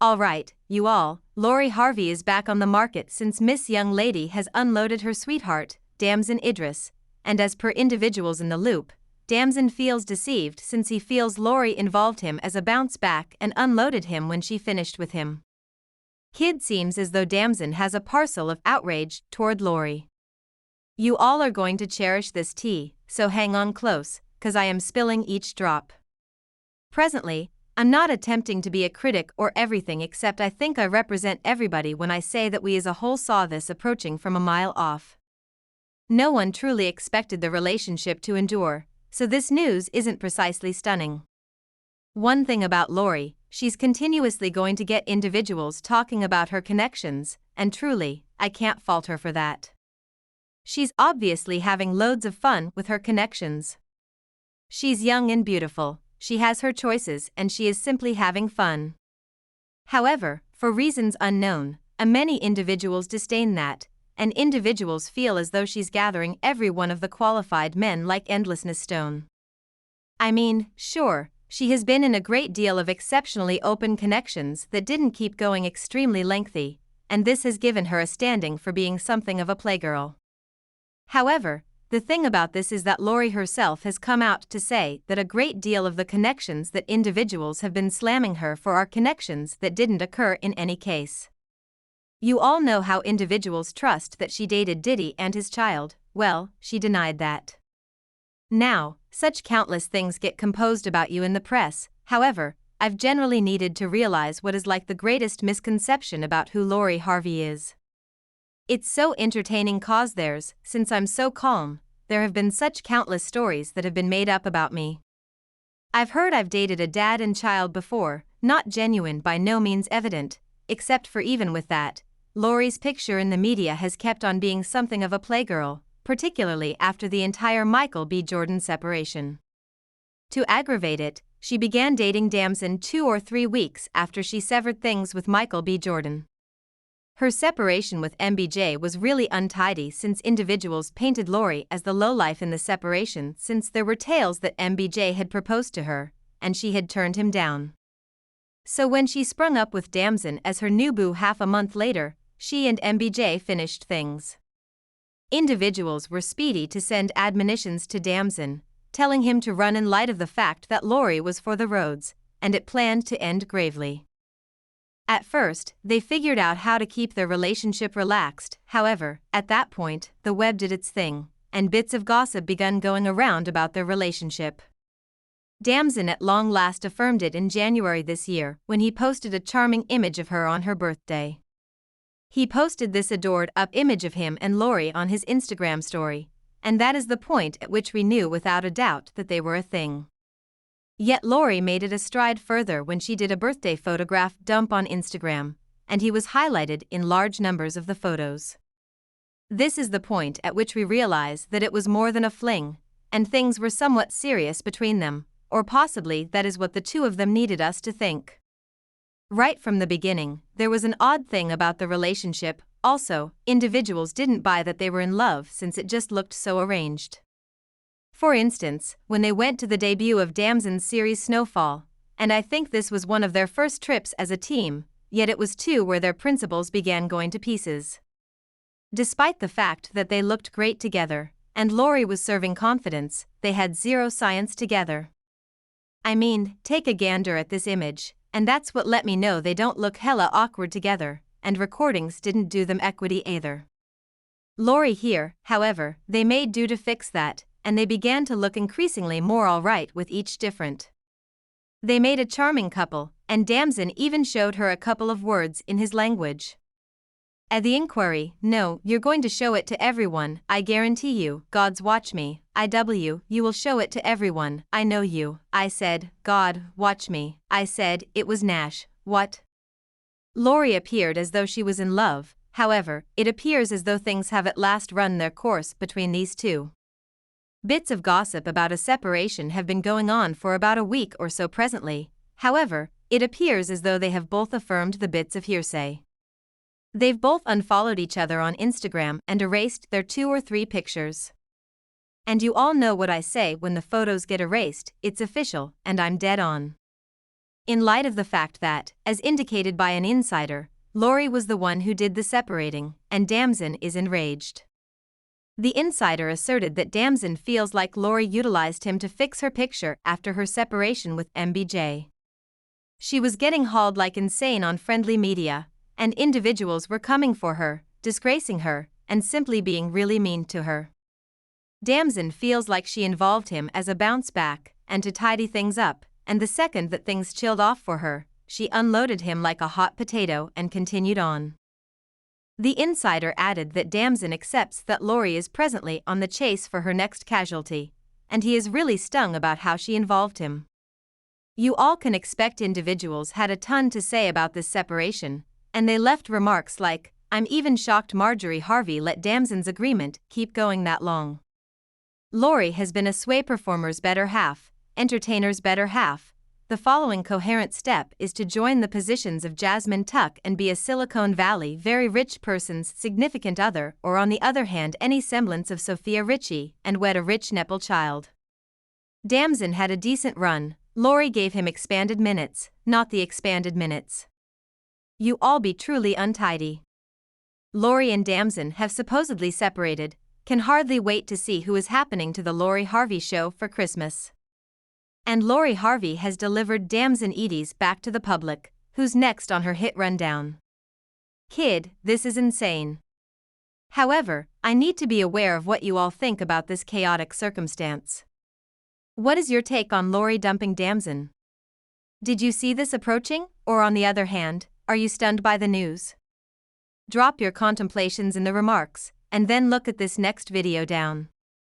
Alright, you all, Lori Harvey is back on the market since Miss Young Lady has unloaded her sweetheart, Damson Idris, and as per individuals in the loop, Damson feels deceived since he feels Lori involved him as a bounce back and unloaded him when she finished with him. Kid seems as though Damson has a parcel of outrage toward Lori. You all are going to cherish this tea, so hang on close, 'cause I am spilling each drop. Presently, I'm not attempting to be a critic or everything except I think I represent everybody when I say that we as a whole saw this approaching from a mile off. No one truly expected the relationship to endure, so this news isn't precisely stunning. One thing about Lori, she's continuously going to get individuals talking about her connections, and truly, I can't fault her for that. She's obviously having loads of fun with her connections. She's young and beautiful, she has her choices and she is simply having fun. However, for reasons unknown, many individuals disdain that, and individuals feel as though she's gathering every one of the qualified men like endlessness stone. I mean, sure, she has been in a great deal of exceptionally open connections that didn't keep going extremely lengthy, and this has given her a standing for being something of a playgirl. However, the thing about this is that Lori herself has come out to say that a great deal of the connections that individuals have been slamming her for are connections that didn't occur in any case. You all know how individuals trust that she dated Diddy and his child. Well, she denied that. Now, such countless things get composed about you in the press, however, I've generally needed to realize what is like the greatest misconception about who Lori Harvey is. It's so entertaining cause since I'm so calm, there have been such countless stories that have been made up about me. I've heard I've dated a dad and child before, not genuine by no means evident, except for even with that, Lori's picture in the media has kept on being something of a playgirl, particularly after the entire Michael B. Jordan separation. To aggravate it, she began dating Damson 2 or 3 weeks after she severed things with Michael B. Jordan. Her separation with MBJ was really untidy since individuals painted Lori as the lowlife in the separation since there were tales that MBJ had proposed to her, and she had turned him down. So when she sprung up with Damson as her new boo half a month later, she and MBJ finished things. Individuals were speedy to send admonitions to Damson, telling him to run in light of the fact that Lori was for the roads, and it planned to end gravely. At first, they figured out how to keep their relationship relaxed, however, at that point, the web did its thing, and bits of gossip begun going around about their relationship. Damson at long last affirmed it in January this year when he posted a charming image of her on her birthday. He posted this adored-up image of him and Lori on his Instagram story, and that is the point at which we knew without a doubt that they were a thing. Yet Lori made it a stride further when she did a birthday photograph dump on Instagram, and he was highlighted in large numbers of the photos. This is the point at which we realize that it was more than a fling, and things were somewhat serious between them, or possibly that is what the two of them needed us to think. Right from the beginning, there was an odd thing about the relationship. Also, individuals didn't buy that they were in love since it just looked so arranged. For instance, when they went to the debut of Damson's series Snowfall, and I think this was one of their first trips as a team, yet it was too where their principles began going to pieces. Despite the fact that they looked great together, and Lori was serving confidence, they had zero science together. I mean, take a gander at this image, and that's what let me know they don't look hella awkward together, and recordings didn't do them equity either. Lori here, however, they made do to fix that, and they began to look increasingly more alright with each different. They made a charming couple, and Damson even showed her a couple of words in his language. At the inquiry, no, you're going to show it to everyone, I guarantee you, God's watch me, you will show it to everyone, I know you, I said, God, watch me, I said, it was Nash, what? Lori appeared as though she was in love, however, it appears as though things have at last run their course between these two. Bits of gossip about a separation have been going on for about a week or so presently, however, it appears as though they have both affirmed the bits of hearsay. They've both unfollowed each other on Instagram and erased their 2 or 3 pictures. And you all know what I say when the photos get erased, it's official, and I'm dead on. In light of the fact that, as indicated by an insider, Lori was the one who did the separating, and Damson is enraged. The insider asserted that Damson feels like Lori utilized him to fix her picture after her separation with MBJ. She was getting hauled like insane on friendly media, and individuals were coming for her, disgracing her, and simply being really mean to her. Damson feels like she involved him as a bounce back and to tidy things up, and the second that things chilled off for her, she unloaded him like a hot potato and continued on. The insider added that Damson accepts that Lori is presently on the chase for her next casualty, and he is really stung about how she involved him. You all can expect individuals had a ton to say about this separation, and they left remarks like, "I'm even shocked Lori Harvey let Damson's agreement keep going that long." Lori has been a sway performer's better half, entertainer's better half. The following coherent step is to join the positions of Jasmine Tuck and be a Silicon Valley very rich person's significant other, or on the other hand any semblance of Sophia Richie, and wed a rich Nepal child. Damson had a decent run, Lori gave him expanded minutes, not the expanded minutes. You all be truly untidy. Lori and Damson have supposedly separated, can hardly wait to see who is happening to the Lori Harvey show for Christmas. And Lori Harvey has delivered Damson Idris back to the public, who's next on her hit rundown. Kid, this is insane. However, I need to be aware of what you all think about this chaotic circumstance. What is your take on Lori dumping Damson? Did you see this approaching, or on the other hand, are you stunned by the news? Drop your contemplations in the remarks, and then look at this next video down.